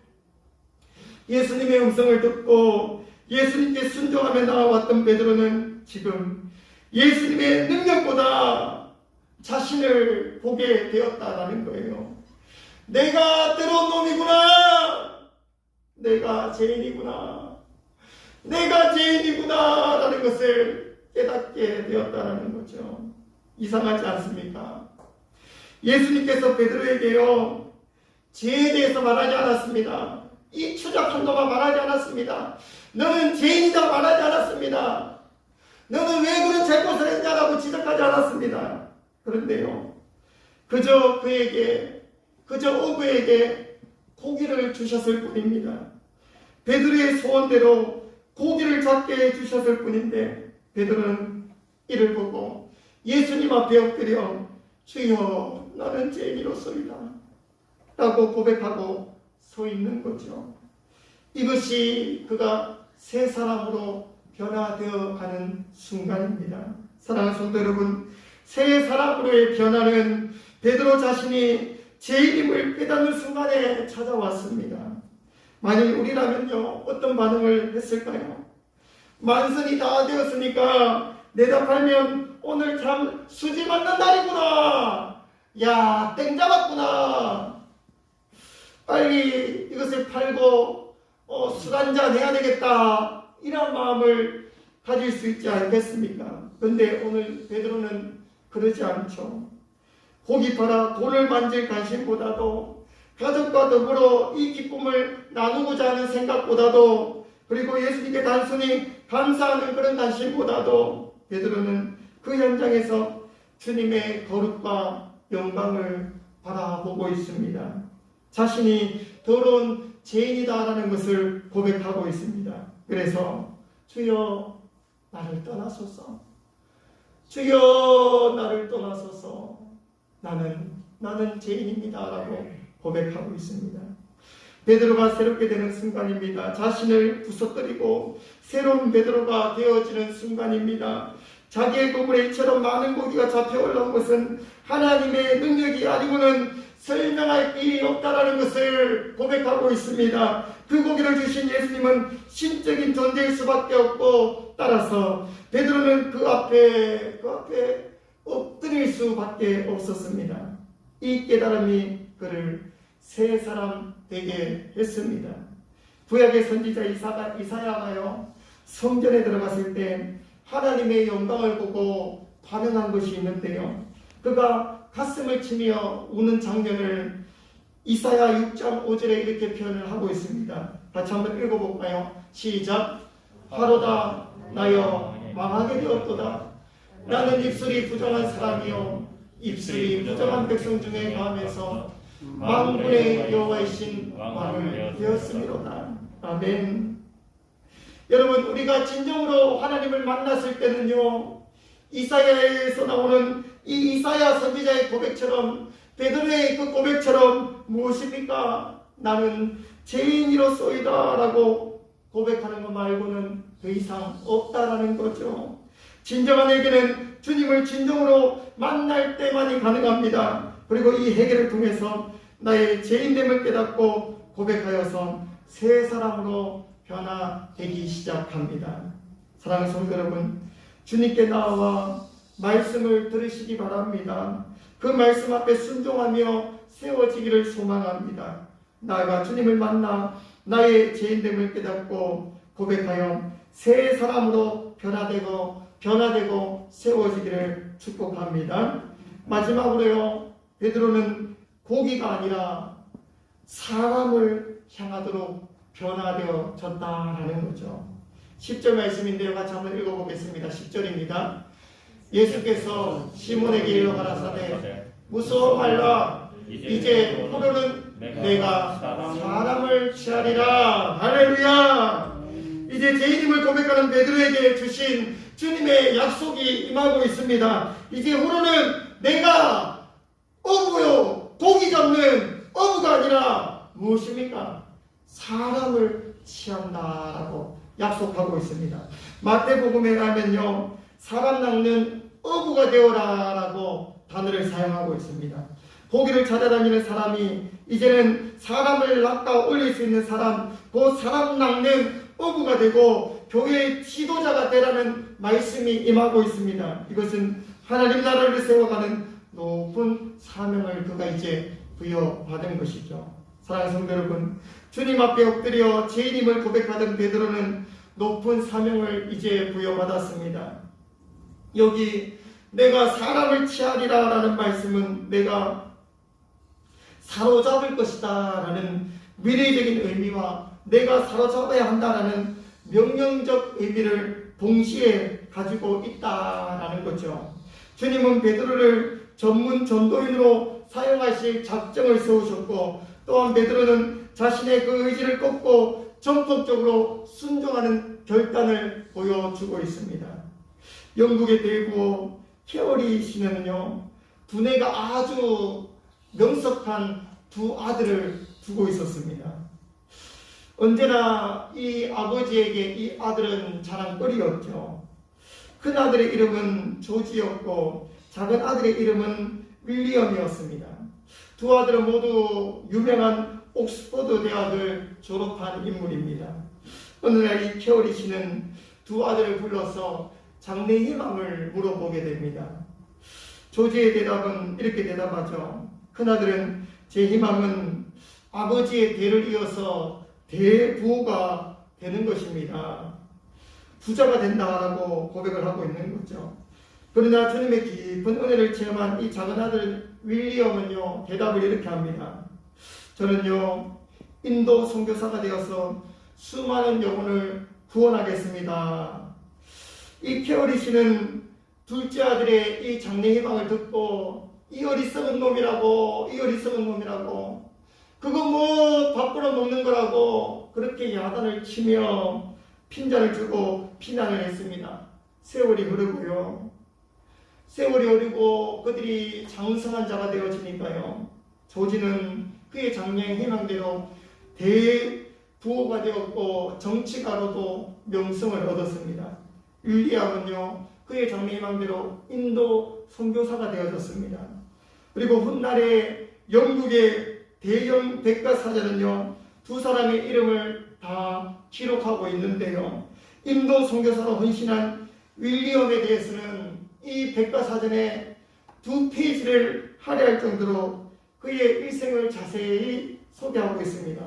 S2: 예수님의 음성을 듣고 예수님께 순종하며 나아왔던 베드로는 지금 예수님의 능력보다 자신을 보게 되었다라는 거예요. 내가 때론 놈이구나. 내가 죄인이구나. 내가 죄인이구나 라는 것을 깨닫게 되었다라는 거죠. 이상하지 않습니까? 예수님께서 베드로에게요 죄에 대해서 말하지 않았습니다. 이 추잡한 놈아 말하지 않았습니다. 너는 죄인이다 말하지 않았습니다. 너는 왜 그런 잘못을 했냐라고 지적하지 않았습니다. 그런데요 그저 어부에게 고기를 주셨을 뿐입니다. 베드로의 소원대로 고기를 잡게 해주셨을 뿐인데 베드로는 이를 보고 예수님 앞에 엎드려 주여 나는 죄인이로소이다 라고 고백하고 서 있는 거죠. 이것이 그가 새 사람으로 변화되어 가는 순간입니다. 사랑하는 성도 여러분, 새 사람으로의 변화는 베드로 자신이 죄인임을 깨닫는 순간에 찾아왔습니다. 만일 우리라면요 어떤 반응을 했을까요? 만선이 다 되었으니까 대답하면 오늘 참 수지 맞는 날이구나. 야 땡 잡았구나. 빨리 이것을 팔고 술 한잔 해야 되겠다. 이런 마음을 가질 수 있지 않겠습니까? 그런데 오늘 베드로는 그러지 않죠. 고기 팔아 돈을 만질 관심보다도 가족과 더불어 이 기쁨을 나누고자 하는 생각보다도 그리고 예수님께 단순히 감사하는 그런 관심보다도 베드로는 그 현장에서 주님의 거룩과 영광을 바라보고 있습니다. 자신이 더러운 죄인이다라는 것을 고백하고 있습니다. 그래서 주여 나를 떠나소서. 주여 나를 떠나소서. 나는 죄인입니다라고 고백하고 있습니다. 베드로가 새롭게 되는 순간입니다. 자신을 부서뜨리고 새로운 베드로가 되어지는 순간입니다. 자기의 고물에 이처럼 많은 고기가 잡혀 올라온 것은 하나님의 능력이 아니고는 설명할 길이 없다라는 것을 고백하고 있습니다. 그 고기를 주신 예수님은 신적인 존재일 수밖에 없고 따라서 베드로는 그 앞에 엎드릴 수밖에 없었습니다. 이 깨달음이 그를 새 사람 되게 했습니다. 구약의 선지자 이사야가요 성전에 들어갔을 때 하나님의 영광을 보고 반응한 것이 있는데요. 그가 가슴을 치며 우는 장면을 이사야 6.5절에 이렇게 표현을 하고 있습니다. 같이 한번 읽어볼까요? 시작. 하로다 나여 망하게 되었도다. 나는 입술이 부정한 사람이요 입술이 부정한 백성 중에 거하면서 만군의 여호와이신 왕을 되었음이로다. 아멘. 여러분 우리가 진정으로 하나님을 만났을 때는요 이사야에서 나오는 이 이사야 선지자의 고백처럼 베드로의 그 고백처럼 무엇입니까? 나는 죄인이로소이다 라고 고백하는 것 말고는 더 이상 없다라는 거죠. 진정한 회개는 주님을 진정으로 만날 때만이 가능합니다. 그리고 이 회개를 통해서 나의 죄인됨을 깨닫고 고백하여서 새 사람으로 변화되기 시작합니다. 사랑하는 성도 여러분, 주님께 나와 말씀을 들으시기 바랍니다. 그 말씀 앞에 순종하며 세워지기를 소망합니다. 나아가 주님을 만나 나의 죄인됨을 깨닫고 고백하여 새 사람으로 변화되고 세워지기를 축복합니다. 마지막으로요, 베드로는 고기가 아니라 사람을 향하도록 변화되어졌다라는 거죠. 10절 말씀인데요. 같이 한번 읽어보겠습니다. 10절입니다. 예수께서 시몬에게 일러 가라사대 무서워 말라. 이제 포로는 내가 사람을 취하리라. 할렐루야. 이제 죄인임을 고백하는 베드로에게 주신 주님의 약속이 임하고 있습니다. 이제 후로는 내가 어부요, 고기 잡는 어부가 아니라 무엇입니까? 사람을 취한다라고 약속하고 있습니다. 마태복음에 가면요, 사람 낚는 어부가 되어라라고 단어를 사용하고 있습니다. 고기를 찾아다니는 사람이 이제는 사람을 낚아 올릴 수 있는 사람, 그 사람 낚는 어부가 되고 교회의 지도자가 되라는 말씀이 임하고 있습니다. 이것은 하나님 나라를 세워가는 높은 사명을 그가 이제 부여받은 것이죠. 사랑하는 성도 여러분, 주님 앞에 엎드려 죄인임을 고백하던 베드로는 높은 사명을 이제 부여받았습니다. 여기 내가 사람을 취하리라 라는 말씀은 내가 사로잡을 것이다 라는 미래적인 의미와 내가 사로잡아야 한다라는 명령적 의미를 동시에 가지고 있다라는 거죠. 주님은 베드로를 전문 전도인으로 사용하실 작정을 세우셨고, 또한 베드로는 자신의 그 의지를 꺾고 전폭적으로 순종하는 결단을 보여주고 있습니다. 영국의 대부호 케어리 씨는요, 두뇌가 아주 명석한 두 아들을 두고 있었습니다. 언제나 이 아버지에게 이 아들은 자랑거리였죠. 큰 아들의 이름은 조지였고 작은 아들의 이름은 윌리엄이었습니다. 두 아들은 모두 유명한 옥스퍼드 대학을 졸업한 인물입니다. 어느 날 이 케어리 씨는 두 아들을 불러서 장래 희망을 물어보게 됩니다. 조지의 대답은 이렇게 대답하죠. 큰아들은 제 희망은 아버지의 대를 이어서 대부호가 되는 것입니다. 부자가 된다라고 고백을 하고 있는 거죠. 그러나 주님의 깊은 은혜를 체험한 이 작은 아들 윌리엄은요, 대답을 이렇게 합니다. 저는요, 인도 선교사가 되어서 수많은 영혼을 구원하겠습니다. 이 케어리 씨는 둘째 아들의 이 장래 희망을 듣고 이 어리석은 놈이라고 그거 뭐 밥벌어 먹는 거라고 그렇게 야단을 치며 핀잔을 주고 비난을 했습니다. 세월이 흐르고요. 세월이 흐르고 그들이 장성한 자가 되어지니까요. 조지는 그의 장래 희망대로 대부호가 되었고 정치가로도 명성을 얻었습니다. 윌리엄은요, 그의 장래 희망대로 인도 선교사가 되어졌습니다. 그리고 훗날에 영국의 대형 백과사전은요, 두 사람의 이름을 다 기록하고 있는데요, 인도 선교사로 헌신한 윌리엄에 대해서는 이 백과사전에 2페이지를 할애할 정도로 그의 일생을 자세히 소개하고 있습니다.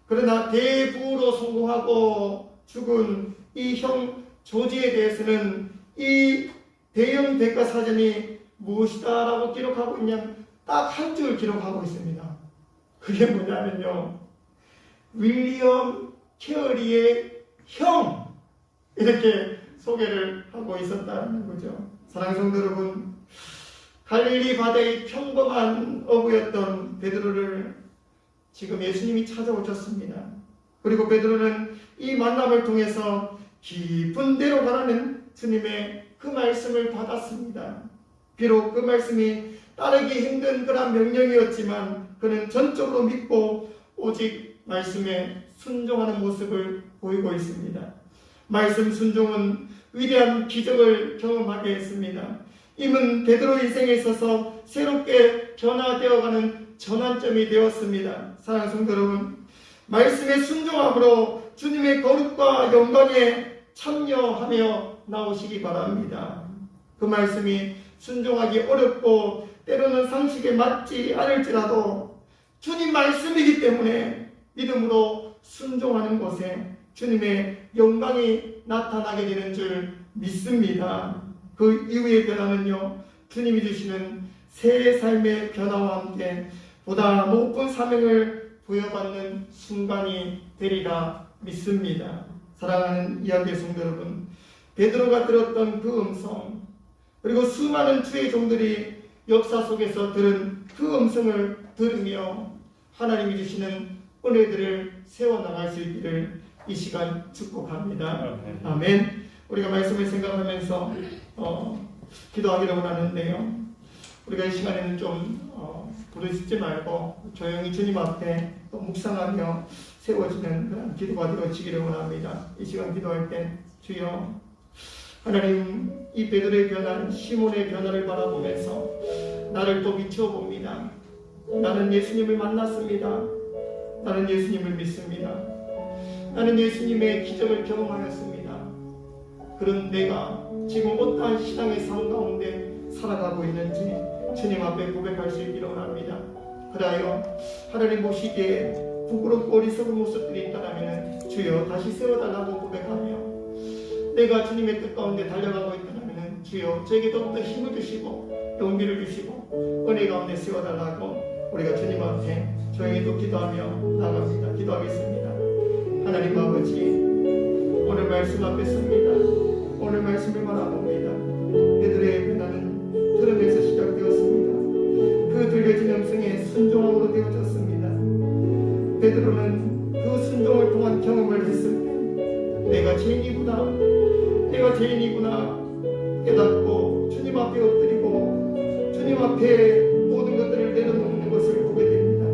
S2: 그러나 대부호로 성공하고 죽은 이 형 조지에 대해서는 이 대형 백과사전이 무엇이다 라고 기록하고 있냐면 딱 한 줄 기록하고 있습니다. 그게 뭐냐면요, 윌리엄 케어리의 형, 이렇게 소개를 하고 있었다는 거죠. 사랑하는 성도 여러분, 갈릴리 바다의 평범한 어부였던 베드로를 지금 예수님이 찾아오셨습니다. 그리고 베드로는 이 만남을 통해서 깊은 데로 가라는 주님의 그 말씀을 받았습니다. 비록 그 말씀이 따르기 힘든 그런 명령이었지만 그는 전적으로 믿고 오직 말씀에 순종하는 모습을 보이고 있습니다. 말씀 순종은 위대한 기적을 경험하게 했습니다. 임은 베드로 인생에 있어서 새롭게 변화되어가는 전환점이 되었습니다. 사랑하는 성도 여러분, 말씀의 순종함으로 주님의 거룩과 영광에 참여하며 나오시기 바랍니다. 그 말씀이 순종하기 어렵고 때로는 상식에 맞지 않을지라도 주님 말씀이기 때문에 믿음으로 순종하는 곳에 주님의 영광이 나타나게 되는 줄 믿습니다. 그 이후의 변화는요, 주님이 주시는 새 삶의 변화와 함께 보다 높은 사명을 부여받는 순간이 되리라 믿습니다. 사랑하는 이야기의 성도 여러분, 베드로가 들었던 그 음성, 그리고 수많은 주의 종들이 역사 속에서 들은 그 음성을 들으며 하나님이 주시는 은혜들을 세워나갈 수 있기를 이 시간 축복합니다. 아멘. 우리가 말씀을 생각하면서 기도하기를 원하는데요. 우리가 이 시간에는 좀 부르짖지 말고 조용히 주님 앞에 또 묵상하며 세워지는 그런 기도가 되어지기를 원합니다. 이 시간 기도할 때 주여 하나님 이 베드로의 변화, 시몬의 변화를 바라보면서 나를 또 비추어 봅니다. 나는 예수님을 만났습니다. 나는 예수님을 믿습니다. 나는 예수님의 기적을 경험하였습니다. 그런 내가 지금 어떠한 신앙의 삶 가운데 살아가고 있는지 주님 앞에 고백할 수 있기를 원합니다. 그리하여 하나님 보시기에 부끄럽고 어리석은 모습들이 있다면 주여 다시 세워달라고 고백하며 내가 주님의 뜻 가운데 달려가고 있다면 주여 저에게 더욱더 힘을 주시고 용기를 주시고 은혜 가운데 세워달라고 우리가 주님 앞에 조용히 또 기도하며 나갑니다. 기도하겠습니다. 하나님 아버지 오늘 말씀 앞에 섭니다. 오늘 말씀을 바라봅니다. 베드로의 변화는 들음에서 시작되었습니다. 그 들려진 음성에 순종함으로 되어졌습니다. 베드로는 그 순종을 통한 경험을 했을 때 내가 죄인이구나 깨닫고 주님 앞에 엎드리고 주님 앞에 모든 것들을 내려놓는 것을 보게 됩니다.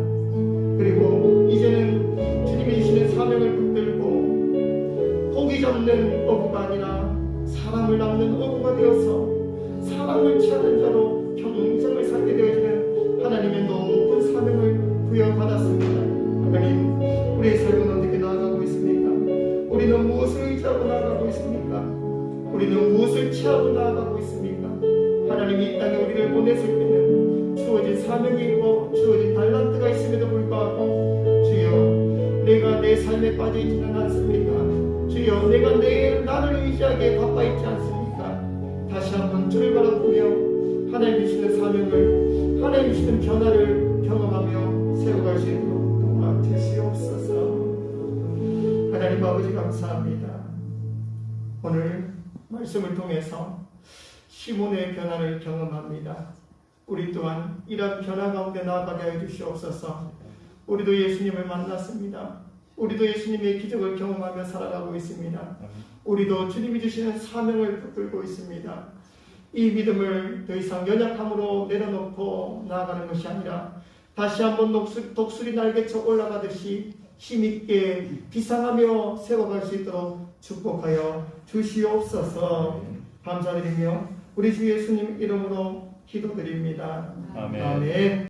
S2: 그리고 이제는 주님이 주시는 사명을 붙들고 고기 잡는 어부가 아니라 사람을 낳는 어부가 되어서 사람을 취하는 자로 평생을 살게 되어지는 하나님의 높은 사명을 부여받았습니다. 하나님 우리의 삶은 어떻게 나아가고 있습니까? 우리는 무엇을 의지하고 나아가고 있습니까? 우리는 무엇을 취하고 나아가고 있습니까? 하나님이 이 땅에 우리를 보냈을 때는 주어진 사명이 있고 주어진 달란트가 있음에도 불구하고 주여 내가 내 삶에 빠져있지는 않습니까? 주여 내가 나를 의지하기에 바빠있지 않습니까? 다시 한번 주를 바라보며 하나님 주시는 사명을 하나님 주시는 변화를 경험하며 세워갈 수 있도록 도와주시옵소서. 하나님 아버지 감사합니다. 오늘 말씀을 통해서 시몬의 변화를 경험합니다. 우리 또한 이러한 변화 가운데 나아가게 하여 주시옵소서. 우리도 예수님을 만났습니다. 우리도 예수님의 기적을 경험하며 살아가고 있습니다. 우리도 주님이 주시는 사명을 붙들고 있습니다. 이 믿음을 더 이상 연약함으로 내려놓고 나아가는 것이 아니라 다시 한번 독수리 날개쳐 올라가듯이 힘있게 비상하며 세워갈 수 있도록 축복하여 주시옵소서. 감사드리며 우리 주 예수님 이름으로 기도드립니다.
S4: 아멘.
S2: 아멘.